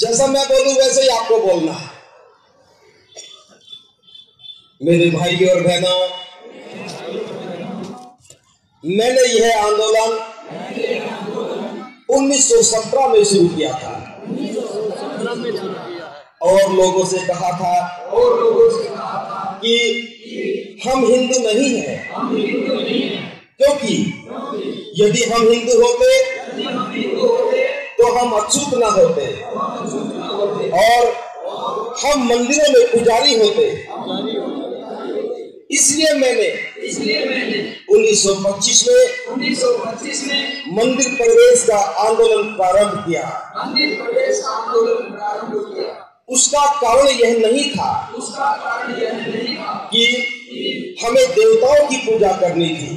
जैसा मैं बोलूं वैसे ही आपको बोलना है। मेरे भाई और बहनों, मैंने यह आंदोलन 1917 में शुरू किया था और लोगों से कहा था कि हम हिंदू नहीं हैं, क्योंकि यदि हम हिंदू होते तो हम अछूत ना होते और हम मंदिरों में पुजारी होते। इसलिए मैंने 1925 में मंदिर प्रवेश का आंदोलन प्रारंभ किया। उसका कारण यह नहीं था कि हमें देवताओं की पूजा करनी थी,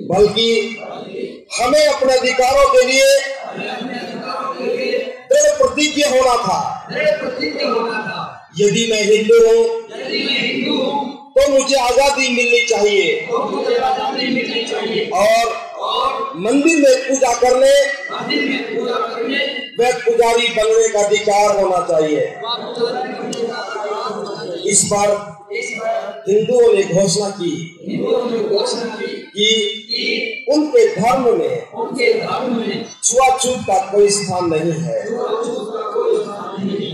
बल्कि हमें अपने अधिकारों के लिए दृढ़ प्रतिज्ञ होना था। यदि मैं हिंदू हूँ तो मुझे आजादी मिलनी चाहिए और मंदिर में पूजा करने व पुजारी बनने का अधिकार होना चाहिए। इस पर हिंदुओं ने घोषणा की कि उनके धर्म में छुआछूत का कोई स्थान नहीं है।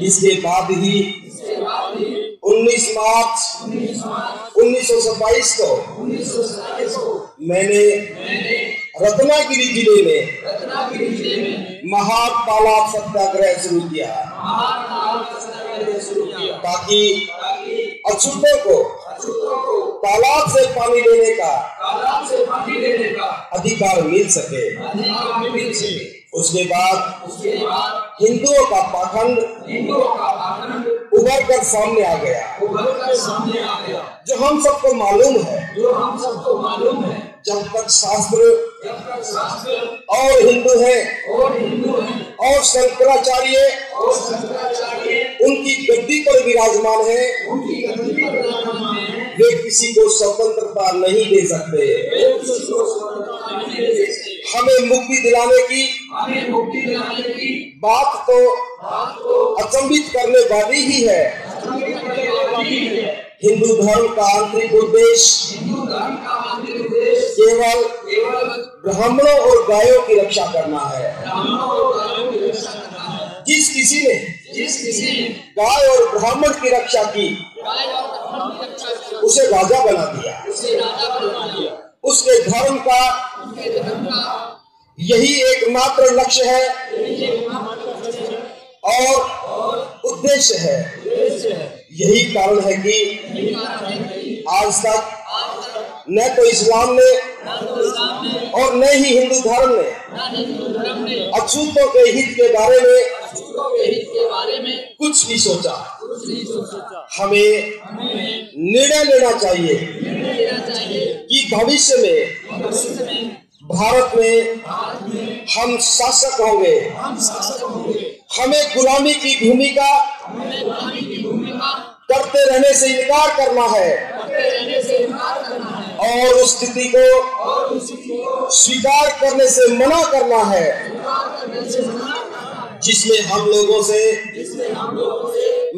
इसके बाद ही 19 मार्च 1927 को मैंने रत्नागिरी जिले में महार तालाब सत्याग्रह शुरू किया ताकि अछूतों को तालाब से पानी लेने का अधिकार मिल सके। उसके बाद हिंदुओं का पाखंड उभर कर सामने आ गया, जो हम सबको मालूम है। जब तक शास्त्र और हिंदू हैं और शंकराचार्य उनकी गद्दी पर विराजमान है, वे किसी को स्वतंत्रता नहीं दे सकते। हमें मुक्ति दिलाने की बात तो अचंभित करने वाली ही है। हिंदू धर्म का आंतरिक उद्देश्य केवल ब्राह्मणों और गायों की रक्षा करना है। जिस किसी ने गाय और ब्राह्मण की रक्षा की, उसे राजा बना दिया। उसके धर्म का यही एकमात्र लक्ष्य है और उद्देश्य है। यही कारण है कि आज तक न तो इस्लाम ने और न ही हिंदू धर्म ने अछूतों के हित के बारे में कुछ भी सोचा। हमें निर्णय लेना चाहिए कि भविष्य में भारत में हम शासक होंगे। हमें गुलामी की भूमिका करते रहने से इनकार करना है और उस स्थिति को स्वीकार करने से मना करना है जिसमें हम लोगों से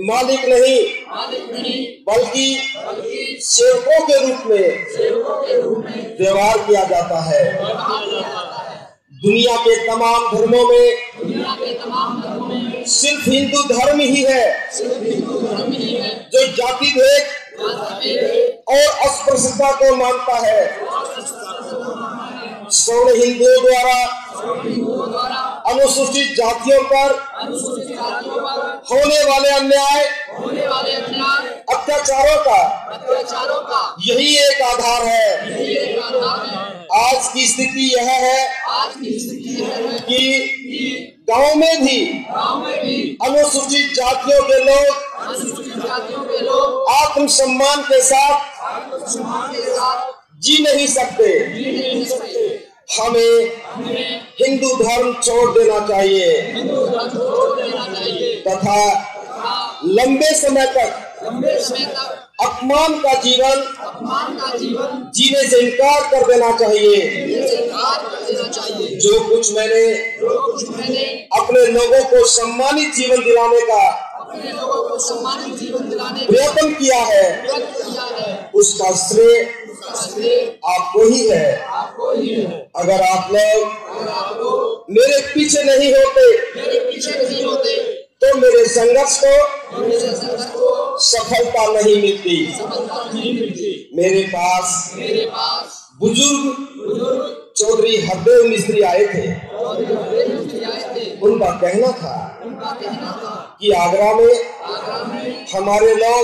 मालिक नहीं बल्कि सेवकों के रूप में व्यवहार किया जाता है। दुनिया के तमाम धर्मों में सिर्फ हिंदू धर्म ही है जो जाति भेद और अस्पृश्यता को मानता है। सवर्ण हिंदुओं द्वारा अनुसूचित जातियों पर होने वाले अन्याय अत्याचारों का यही एक आधार है। आज की स्थिति यह है कि गांव में भी अनुसूचित जातियों के लोग आत्मसम्मान के साथ जी नहीं सकते। हमें हिंदू धर्म छोड़ देना चाहिए तथा लंबे समय तक अपमान का जीवन जीने से इनकार कर देना चाहिए। जो कुछ मैंने अपने लोगों को सम्मानित जीवन दिलाने का प्रयत्न किया है, उसका श्रेय आपको ही है। अगर आप लोग मेरे पीछे नहीं होते तो मेरे संघर्ष को सफलता नहीं मिलती। मेरे पास बुजुर्ग चौधरी हरदेव मिस्त्री आए थे। उनका कहना था कि आगरा में हमारे लोग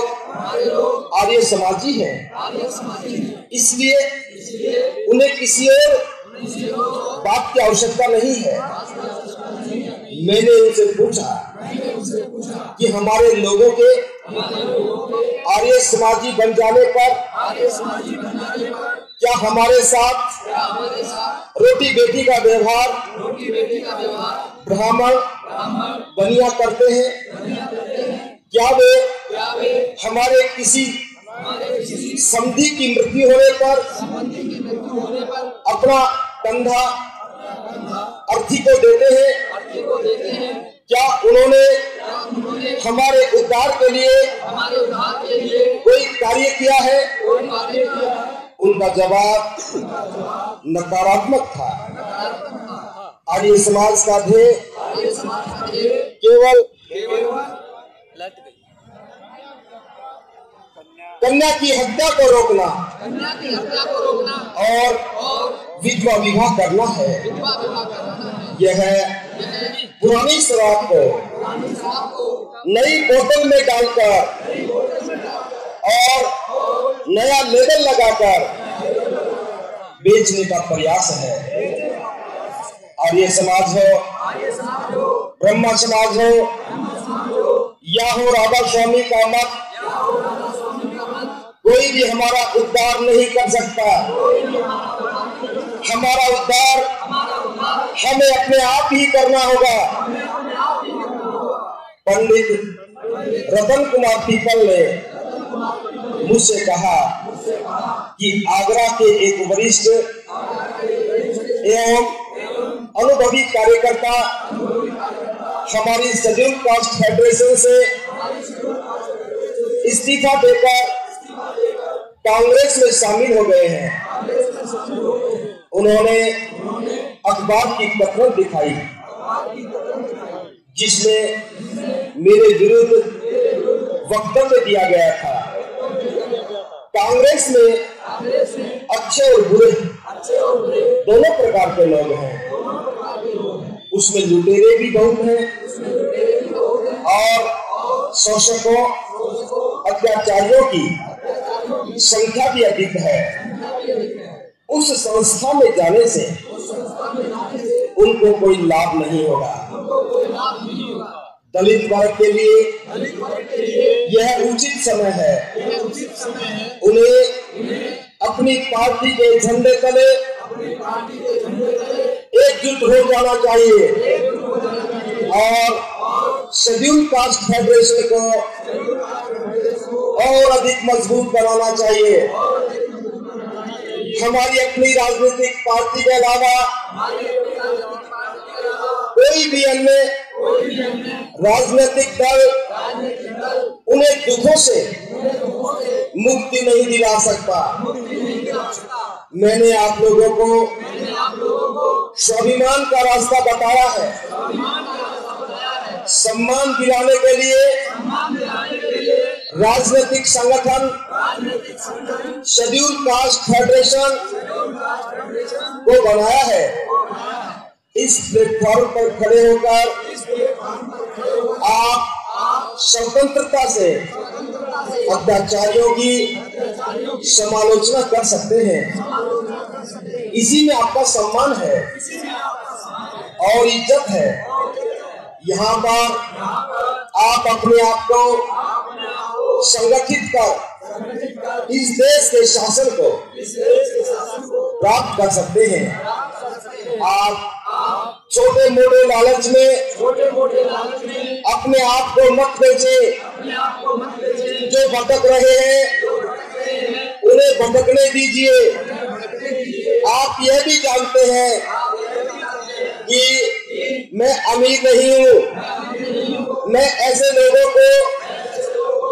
आर्य समाजी हैं, इसलिए उन्हें किसी और बात की आवश्यकता नहीं है। मैंने उनसे पूछा कि हमारे लोगों के आर्य समाजी बन जाने पर क्या हमारे साथ रोटी बेटी का व्यवहार ब्राह्मण बनिया करते हैं? क्या वे हमारे किसी समधी की मृत्यु होने पर अपना कंधा अर्थी को देते हैं? क्या उन्होंने हमारे उद्धार के लिए कोई कार्य किया है? उनका जवाब नकारात्मक था। आर्य समाज का ध्येय केवल कन्या की हत्या को रोकना और विधवा विवाह करना है। यह पुरानी शराब को नई बोतल में डालकर और नया लेबल लगाकर बेचने का प्रयास है। आर्य समाज हो, ब्रह्म समाज हो या हो राधा स्वामी का मत, कोई भी हमारा उद्धार नहीं कर सकता। हमारा उद्धार हमें अपने आप ही करना होगा। पंडित रतन कुमार पीपल ने मुझसे कहा कि आगरा के एक वरिष्ठ एवं अनुभवी कार्यकर्ता हमारी शेड्यूल कास्ट फेडरेशन से इस्तीफा देकर कांग्रेस में शामिल हो गए हैं। उन्होंने अखबार की कथन दिखाई जिसमें मेरे विरुद्ध वक्तव्य दिया गया था। कांग्रेस में अच्छे और बुरे दोनों प्रकार के लोग हैं। उसमें लुटेरे भी बहुत हैं और शोषकों अत्याचारियों की संख्या भी अधिक है। उस संस्था में जाने से उनको कोई लाभ नहीं होगा। दलित वर्ग के लिए यह उचित समय है। उन्हें अपनी पार्टी के झंडे तले एकजुट हो जाना चाहिए और शेड्यूल कास्ट फेडरेशन को और अधिक मजबूत बनाना चाहिए। हमारी अपनी राजनीतिक पार्टी के अलावा कोई भी अन्य राजनीतिक दल उन्हें दुखों से मुक्ति नहीं दिला सकता। मैंने आप लोगों को स्वाभिमान का रास्ता बताया है। सम्मान दिलाने के लिए राजनीतिक संगठन शेड्यूल कास्ट फेडरेशन को बनाया है। इस प्लेटफॉर्म पर खड़े होकर आप स्वतंत्रता से अत्याचारियों की समालोचना कर सकते हैं। इसी में आपका सम्मान है और इज्जत है। यहाँ पर आप अपने आप को संगठित कर इस देश के शासन को प्राप्त कर सकते हैं। आप छोटे मोटे लालच में अपने आप को मत बेचे। जो भटक रहे हैं उन्हें भटकने दीजिए। आप यह भी जानते हैं कि मैं अमीर नहीं हूँ, मैं ऐसे लोगों को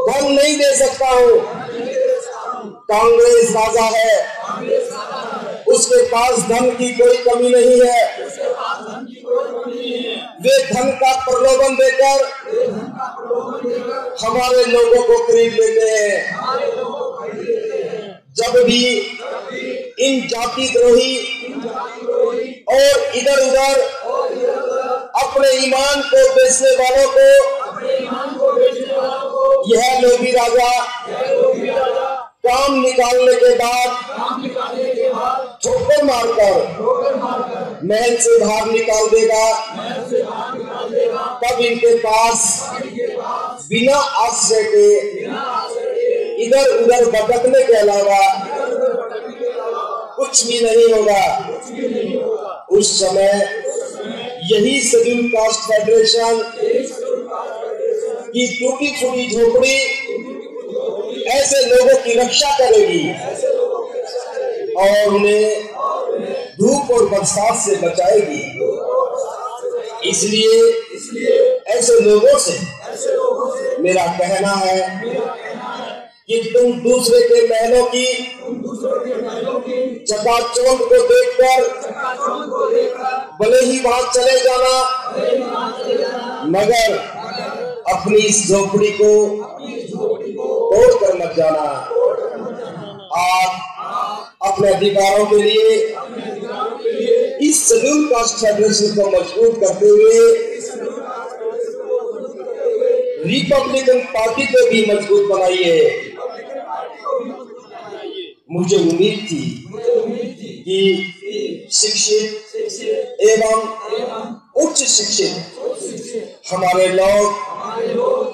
धन नहीं दे सकता हूँ। कांग्रेस राजा है, उसके पास धन की कोई कमी नहीं है। वे धन का प्रलोभन देकर हमारे लोगों को खरीद लेते हैं। जब भी इन जाति द्रोही और इधर उधर अपने ईमान को बेचने वालों को यह लोभी राजा काम निकालने के बाद ठोकर मारकर महल से बाहर निकाल देगा, तब इनके पास बिना आश्रय के इधर उधर भटकने के अलावा कुछ भी नहीं होगा। उस समय यही शेड्यूल कास्ट फेडरेशन की टूटी फूटी झोपड़ी ऐसे लोगों की रक्षा करेगी और उन्हें धूप और बरसात से बचाएगी। इसलिए ऐसे लोगों से मेरा कहना है कि तुम दूसरे के महलों की चकाचौंध को देखकर भले ही वहां चले जाना, मगर अपनी इस झोपड़ी को तोड़कर मत जाना। आप अपने अधिकारों के लिए इस शेड्यूल कास्ट फेडरेशन को मजबूत करते हुए रिपब्लिकन पार्टी को भी मजबूत बनाइए। मुझे उम्मीद थी कि शिक्षित एवं उच्च शिक्षित हमारे लोग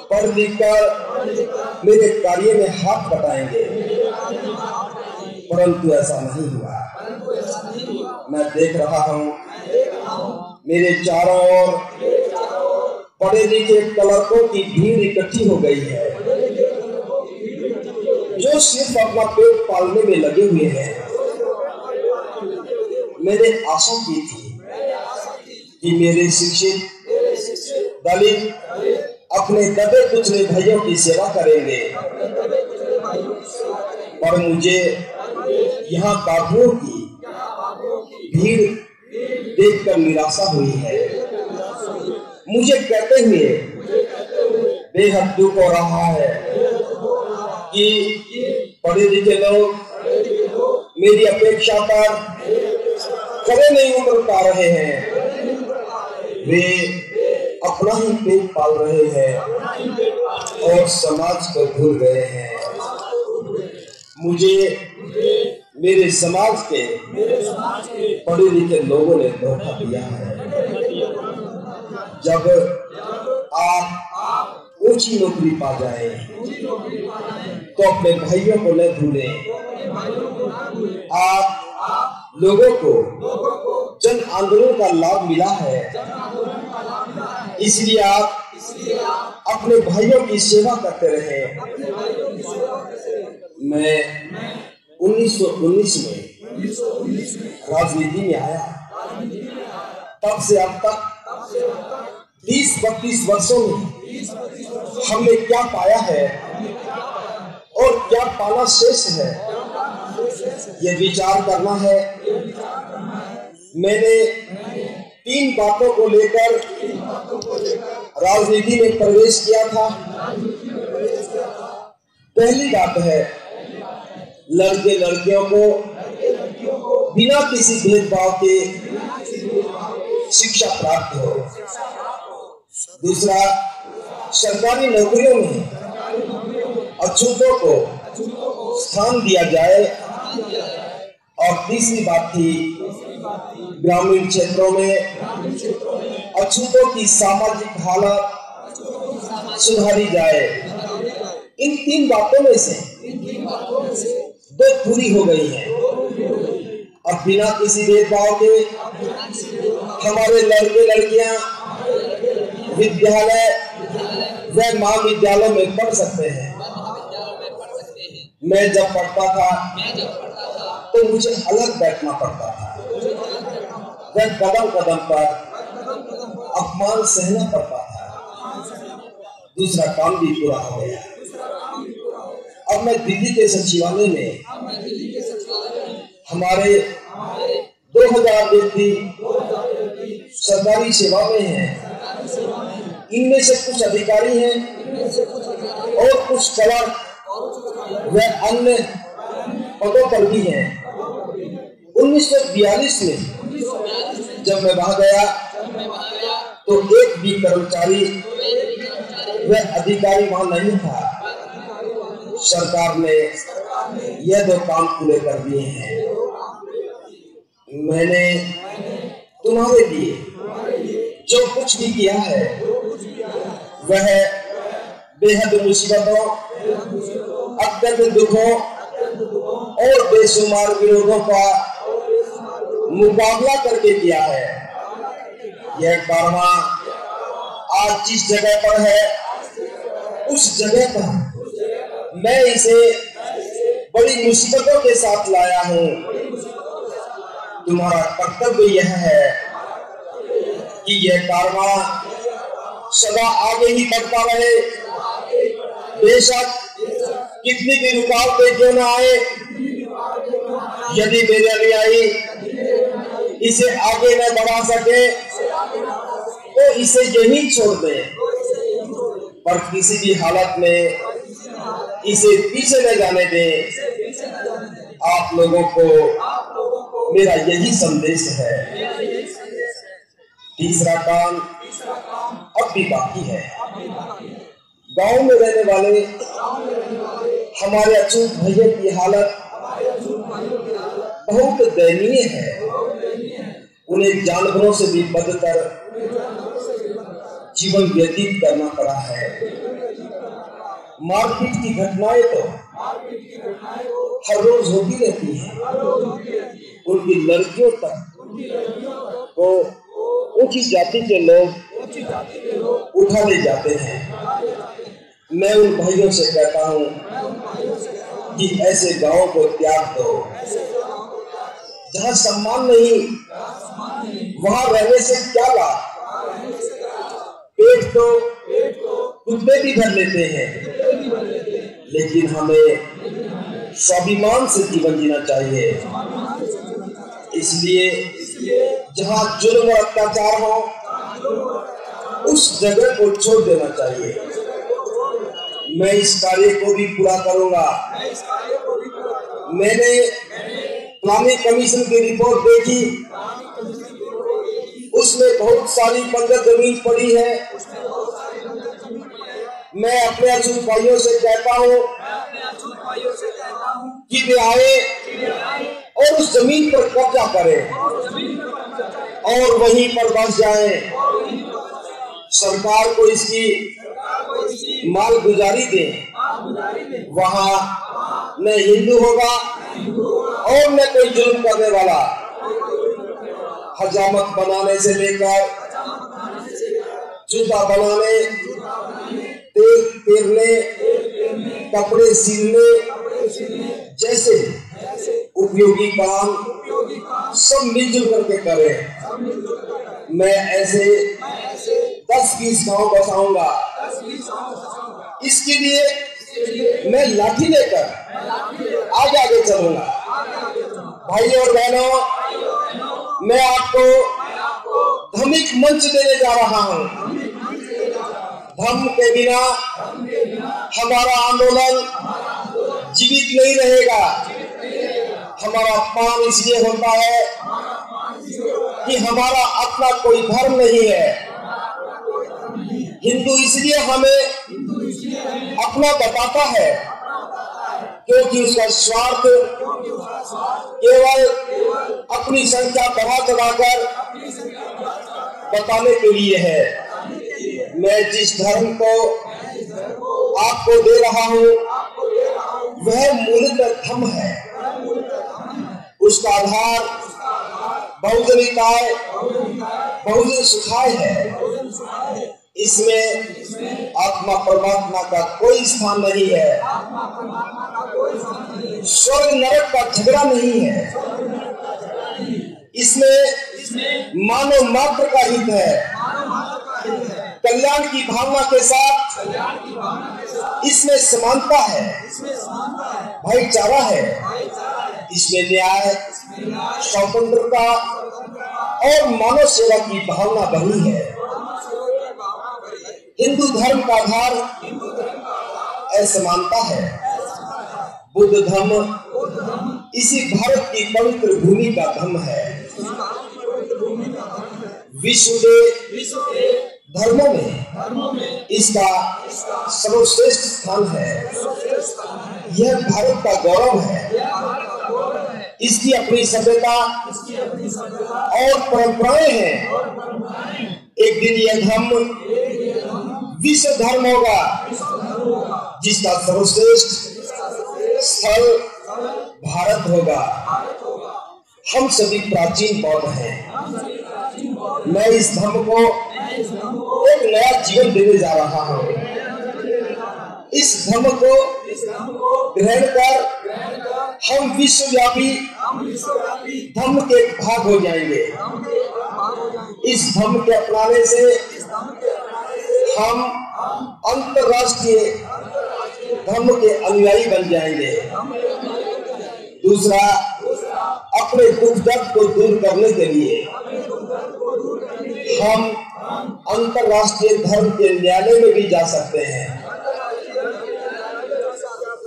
पढ़ लिख कर मेरे कार्य में हाथ बटाएंगे, परंतु ऐसा नहीं हुआ। मैं देख रहा हूँ मेरे चारों ओर पढ़े लिखे क्लर्कों की भीड़ इकट्ठी हो गई है, जो सिर्फ अपना पेट पालने में लगे हुए हैं। मैंने आशा की थी कि मेरे शिक्षित दलित अपने दबे कुचले भाइयों की सेवा करेंगे, पर मुझे यहाँ बाबुओं की भीड़ देखकर निराशा हुई है। मुझे कहते हुए बेहद दुख हो रहा है कि पढ़े लिखे लोग मेरी अपेक्षा पर खड़े नहीं उतर पा रहे हैं। वे अपना ही पेट पाल रहे हैं और समाज को भूल गए हैं। मुझे मेरे समाज के पढ़े लिखे लोगों ने धोखा दिया है। जब आप ऊंची नौकरी पा जाए तो अपने भाइयों को न भूलें। आप लोगों को जन आंदोलन का लाभ मिला है, इसलिए आप अपने भाइयों की सेवा करते रहे। मैं 1919 में राजनीति में आया, तब से अब तक 30-32 वर्षों में हमने क्या पाया है और क्या पाना शेष है, ये विचार करना है। मैंने 3 बातों को लेकर राजनीति में प्रवेश किया था। पहली बात है लड़के लड़कियों को बिना किसी भेदभाव के शिक्षा प्राप्त हो। दूसरा, सरकारी नौकरियों में अछूतों को स्थान दिया जाए। और तीसरी बात थी ग्रामीण क्षेत्रों में अछूतों की सामाजिक हालत सुधारी जाए। इन 3 बातों में से 2 पूरी हो गई हैं। अब बिना किसी भेदभाव के हमारे लड़के लड़कियां विद्यालय व महाविद्यालयों में पढ़ सकते हैं। मैं जब पढ़ता था तो मुझे अलग बैठना पड़ता था। वह कदम कदम पर अपमान सहना पड़ता था। दूसरा काम भी पूरा हो गया। अब मैं दिल्ली के सचिवालय में हमारे 2000 व्यक्ति सरकारी सेवा में हैं। इनमें से कुछ अधिकारी हैं और कुछ क्लर्क व अन्य पदों पर भी हैं। 1942 में जब मैं वहां गया तो एक भी कर्मचारी व अधिकारी वहां नहीं था। सरकार ने यह 2 काम पूरे कर दिए हैं। मैंने तुम्हारे लिए जो कुछ भी किया है वह बेहद मुसीबतों, अत्यंत दुखों और बेशुमार विरोधों का मुकाबला करके किया है। यह कारवां आज जिस जगह पर है उस जगह पर मैं इसे बड़ी मुसीबतों के साथ लाया हूँ। तुम्हारा कर्तव्य यह है कि यह कारवां सदा आगे ही बढ़ता रहे। बेशक कितनी भी रुकावटें क्यों न आए, यदि मेरे अनुयायी इसे आगे न बढ़ा सके तो इसे यहीं छोड़ दें, पर किसी भी हालत में इसे पीछे न जाने दें। आप लोगों को मेरा यही संदेश है। तीसरा काम अब भी बाकी है। गांव में रहने वाले हमारे अछूत भैया की हालत बहुत दयनीय है। उन्हें जानवरों से भी बदतर जीवन व्यतीत करना पड़ा है। मारपीट की घटनाएं तो हर रोज होती रहती हैं। उनकी लड़कियों तक को ऊंची जाति के लोग उठा ले जाते हैं। मैं उन भाइयों से कहता हूं कि ऐसे गांवों को त्याग दो। जहां सम्मान नहीं वहां रहने से क्या लाभ। पेट तो कुत्ते भी भर लेते हैं, लेकिन हमें स्वाभिमान से जीवन जीना चाहिए। इसलिए जहां जुल्म और अत्याचार हो उस जगह को छोड़ देना चाहिए। मैं इस कार्य को भी पूरा करूंगा। मैंने प्लानिंग कमीशन की रिपोर्ट देखी, उसमें बहुत सारी बंजर जमीन पड़ी है। मैं अपने अछूत भाइयों से कहता हूँ कि वे आए और उस जमीन पर कब्जा करें और वहीं पर बस जाएं। सरकार को इसकी मालगुजारी दें। वहाँ न हिंदू होगा और न कोई जुल्म करने वाला। हजामत बनाने से लेकर जूता बनाने, तेल पेरने, कपड़े सिलने जैसे उपयोगी काम सब मिलजुल करके करें। मैं ऐसे 10-20 गांव बसाऊंगा। इसके लिए मैं लाठी लेकर आगे आगे चलूंगा। भाइयों और बहनों, मैं आपको धमिक मंच देने जा रहा हूं। धम्म के बिना हमारा आंदोलन जीवित नहीं रहेगा। हमारा अपमान इसलिए होता है कि हमारा अपना कोई धर्म नहीं है। हिंदू इसलिए हमें अपना बताता है क्योंकि उसका स्वार्थ केवल अपनी संख्या बढ़ा चढ़ाकर बताने के लिए है। मैं जिस धर्म को आपको दे रहा हूँ वह मूलतः धम्म है। उसका आधार बहुजन हिताय, बहुजन सुखाय है। इसमें आत्मा परमात्मा का कोई स्थान नहीं है, स्वर्ग नरक का झगड़ा नहीं है, इसमें मानव मात्र का हित है, कल्याण की भावना के साथ इसमें समानता है, भाईचारा है, इसमें न्याय, स्वतंत्रता और मानव सेवा की भावना बनी है। हिंदू धर्म का आधार असमानता है। बुद्ध धर्म इसी भारत की पवित्र भूमि का धर्म है। विश्व के धर्मों में इसका सर्वश्रेष्ठ स्थान है। यह भारत का गौरव है। इसकी अपनी सभ्यता और परंपराएं हैं। एक दिन यह धर्म विश्व धर्म होगा, जिसका सर्वश्रेष्ठ स्थल भारत होगा। हम सभी प्राचीन बौद्ध हैं। मैं इस धर्म को एक नया जीवन देने जा रहा हूँ। इस धर्म को ग्रहण कर हम विश्वव्यापी धर्म के भाग हो जाएंगे। इस धर्म के अपनाने से हम अंतरराष्ट्रीय धर्म के अनुयायी बन जाएंगे। दूसरा, अपने दुख दर्द को दूर करने के लिए हम अंतरराष्ट्रीय धर्म के न्यायालय में भी जा सकते हैं।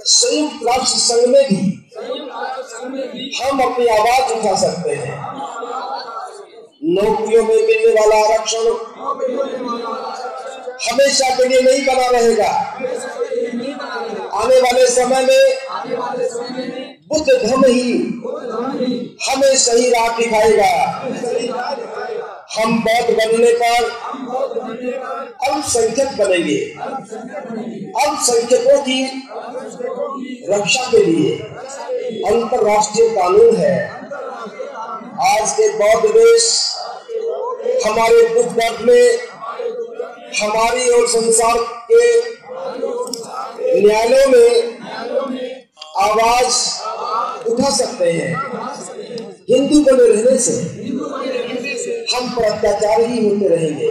संयुक्त राष्ट्र संघ में भी हम अपनी आवाज उठा सकते हैं। नौकरियों में मिलने वाला आरक्षण हमेशा के लिए नहीं बना रहेगा। आने वाले समय में बुद्ध धर्म ही हमें सही राह दिखाएगा। हम बौद्ध बनने पर अल्पसंख्यक बनेंगे। अल्पसंख्यकों की रक्षा के लिए अंतरराष्ट्रीय कानून है। आज के बौद्ध देश हमारे दुख दर्द में हमारी और संसार के न्यायालयों में आवाज उठा सकते हैं। हिंदू बने रहने से हम पर अत्याचार ही होते रहेंगे।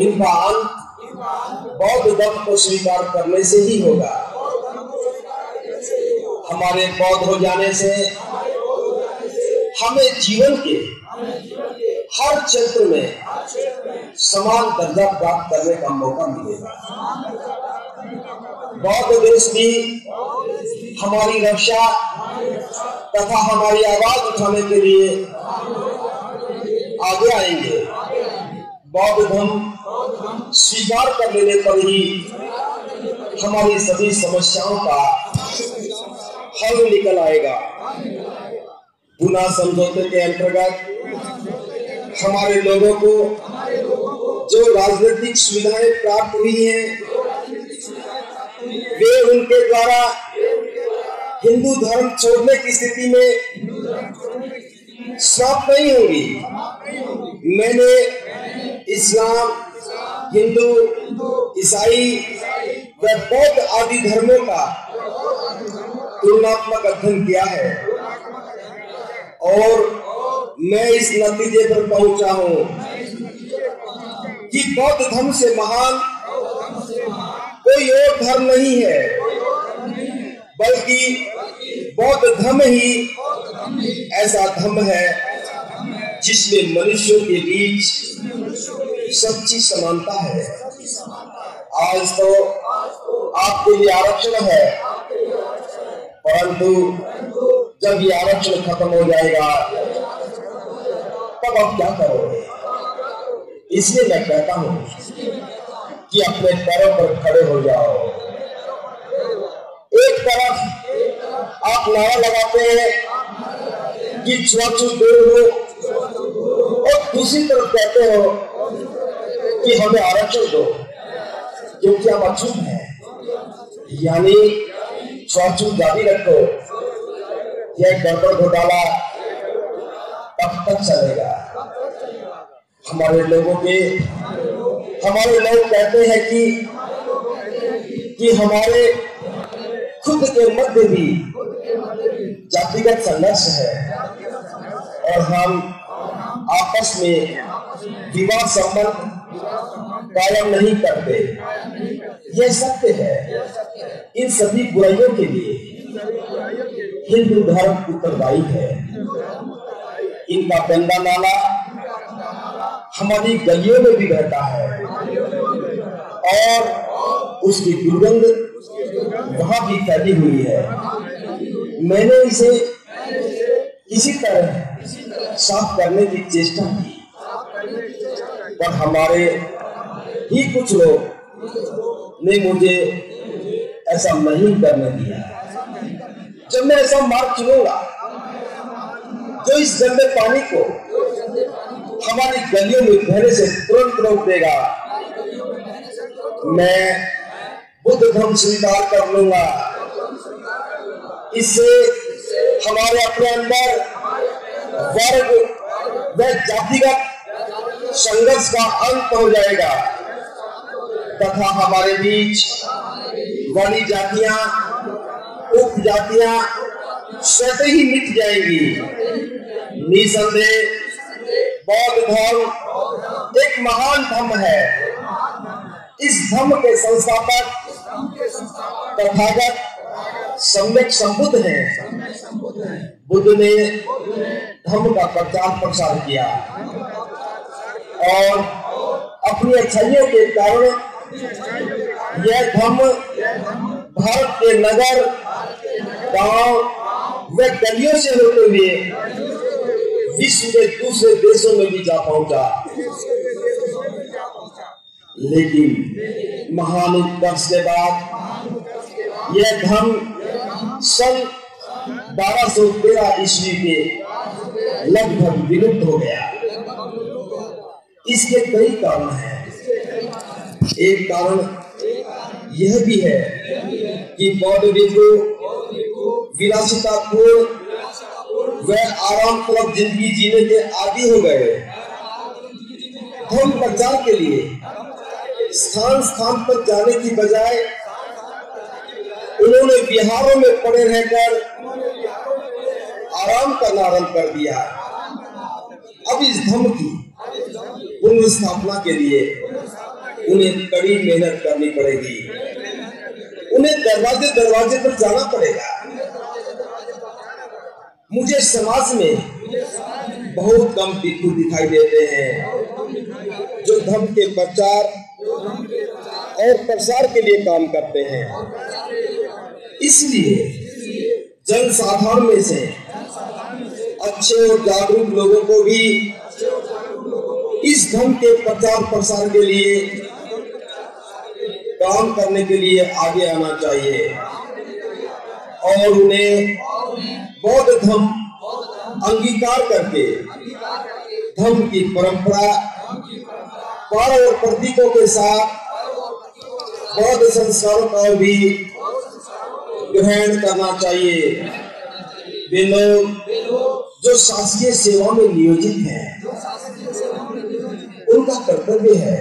इनका अंत बौद्ध धर्म को स्वीकार करने से ही होगा। हमारे बौद्ध हो जाने से हमें जीवन के हर क्षेत्र में समान दर्जा प्राप्त करने का मौका मिलेगा। बौद्ध देश भी हमारी रक्षा तथा हमारी आवाज उठाने के लिए आगे आएंगे। बौद्ध धर्म स्वीकार कर लेने पर ही हमारी सभी समस्याओं का हल निकल आएगा। पुनः समझौते के अंतर्गत हमारे लोगों को जो राजनीतिक सुविधाएं प्राप्त हुई हैं, वे उनके द्वारा हिंदू धर्म छोड़ने की स्थिति में समाप्त नहीं होगी। मैंने इस्लाम, हिंदू, ईसाई व बौद्ध आदि धर्मों का तुलनात्मक अध्ययन किया है और मैं इस नतीजे पर पहुंचा हूं कि बौद्ध धर्म से महान कोई और धर्म नहीं है, बल्कि बौद्ध धर्म ही ऐसा धर्म है जिसमें मनुष्यों के बीच सच्ची समानता है। आज तो आपके लिए आरक्षण है, परंतु जब ये आरक्षण खत्म हो जाएगा तब आप क्या करोगे? इसलिए मैं कहता हूं कि अपने पैरों पर खड़े हो जाओ। एक तरफ आप नारा लगाते हैं कि छुआछूत दूर हो और दूसरी तरफ कहते हो कि हमें आरक्षण दो, क्योंकि हम अछूत हैं। यानी छुआछूत जारी रखो, यह गड़बड़ घोटाला कब तक चलेगा? हमारे लोगों के हमारे लोग कहते हैं कि हमारे खुद के मध्य भी जातिगत संघर्ष है और हम आपस में विवाह संबंध कायम नहीं करते। यह सत्य है। इन सभी बुराइयों के लिए हिंदू धर्म उत्तरदायी है। इनका गंदा नाला हमारी गलियों में भी बहता है और उसकी दुर्गंध वहां भी फैली हुई है। मैंने इसे किसी तरह साफ करने की चेष्टा की, पर हमारे ही कुछ लोग ने मुझे ऐसा नहीं करने दिया। जब मैं ऐसा मार्ग चुनूंगा जो इस गंदे पानी को हमारी गलियों में बहने से तुरंत रोक देगा, मैं बुद्ध धर्म स्वीकार कर लूंगा। इससे हमारे अपने अंदर वर्ग व जातिगत संघर्ष का अंत हो जाएगा तथा हमारे बीच वाली जातियां, उपजातियां स्वतः ही मिट जाएंगी। निसंदेह बौद्ध धर्म एक महान धर्म है। इस धर्म के संस्थापक तथागत सम्यक संबुद्ध हैं। बुद्ध ने धर्म का प्रचार प्रसार किया और अपनी अच्छाइयों के कारण यह धर्म भारत के नगर, गांव व गलियों से होते हुए विश्व के दूसरे देशों में भी जा पहुंचा। लेकिन महान उत्कर्ष के बाद यह धर्म सन 1213 ईस्वी के लगभग विलुप्त हो गया। इसके कई कारण हैं। एक कारण यह भी है कि बौद्ध भिक्षु विलासितापूर्ण व आरामपूर्वक जिंदगी जीने के आदी हो गए। धर्म प्रचार के लिए स्थान स्थान पर जाने की बजाय उन्होंने विहारों में पड़े रहकर आराम करना आरंभ कर दिया। अब इस धर्म की पुनर्स्थापना के लिए उन्हें कड़ी मेहनत करनी पड़ेगी। उन्हें दरवाजे दरवाजे पर जाना पड़ेगा। मुझे समाज में बहुत कम भिक्षु दिखाई देते हैं जो धर्म के प्रचार और प्रसार के लिए काम करते हैं। इसलिए जनसाधारण में से अच्छे और जागरूक लोगों को भी इस धर्म के प्रचार प्रसार के लिए काम करने के लिए आगे आना चाहिए और उन्हें बौद्ध धर्म अंगीकार करके धर्म की परंपरा और प्रतीकों के साथ बौद्ध संस्कारों का भी ग्रहण करना चाहिए। वे लोग जो शासकीय सेवा में नियोजित हैं, उनका कर्तव्य है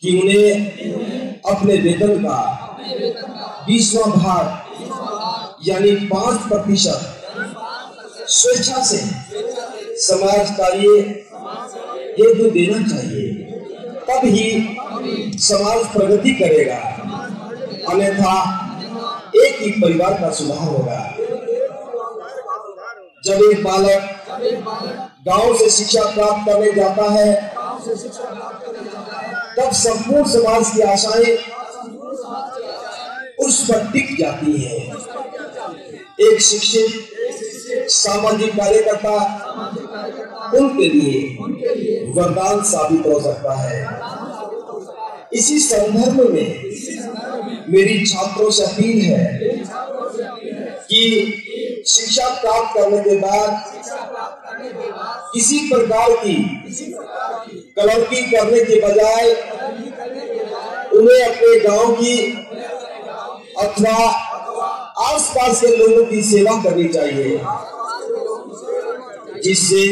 कि उन्हें अपने वेतन का 20वां भाग यानी 5% स्वेच्छा से समाज कार्य हेतु देना चाहिए। तब ही समाज प्रगति करेगा, अन्यथा एक ही परिवार का सुधार होगा। जब एक बालक गांव से शिक्षा प्राप्त करने जाता है, तब संपूर्ण समाज की आशाएं उस पर टिक जाती हैं। एक शिक्षित सामाजिक कार्यकर्ता उनके लिए वरदान साबित हो सकता है। इसी संदर्भ में मेरी छात्रों से अपील है कि शिक्षा प्राप्त करने के बाद किसी प्रकार की कलंकी करने के बजाय उन्हें अपने गांव की अथवा आसपास के लोगों की सेवा करनी चाहिए, जिससे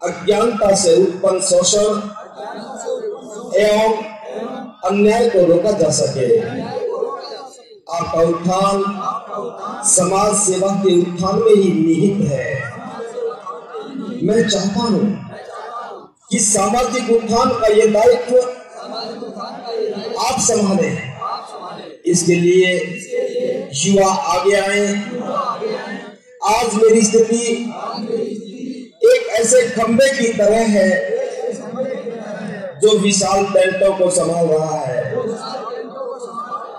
अज्ञानता से उत्पन्न शोषण एवं अन्याय को रोका जा सके। आपका उत्थान समाज सेवा के उत्थान में ही निहित है। मैं चाहता हूं कि सामाजिक उत्थान का यह दायित्व आप संभालें। इसके लिए युवा आगे आए। आज मेरी स्थिति एक ऐसे खंबे की तरह है जो विशाल टेंटों को संभाल रहा है।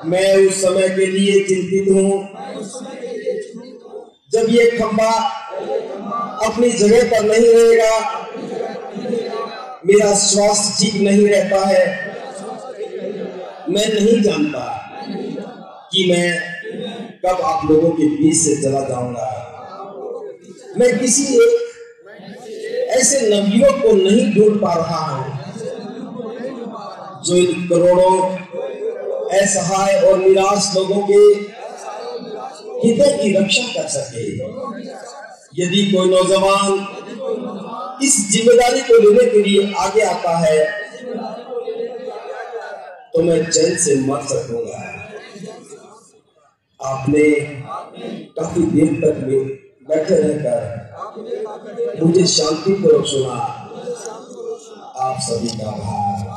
मैं उस समय के लिए चिंतित हूं जब ये खंबा अपनी जगह पर नहीं रहेगा, मेरा स्वास्थ्य ठीक नहीं रहता है। मैं नहीं जानता कि मैं कब आप लोगों के बीच से चला जाऊंगा। मैं किसी एक ऐसे नवयुवक को नहीं ढूंढ पा रहा हूं जो इन करोड़ों असहाय और निराश लोगों के हितों की रक्षा कर सके। यदि कोई नौजवान इस जिम्मेदारी को लेने के लिए आगे आता है तो मैं चैन से मर सकूंगा। आपने काफी देर तक बैठे रहकर मुझे शांतिपूर्वक सुना। आप सभी का आभार।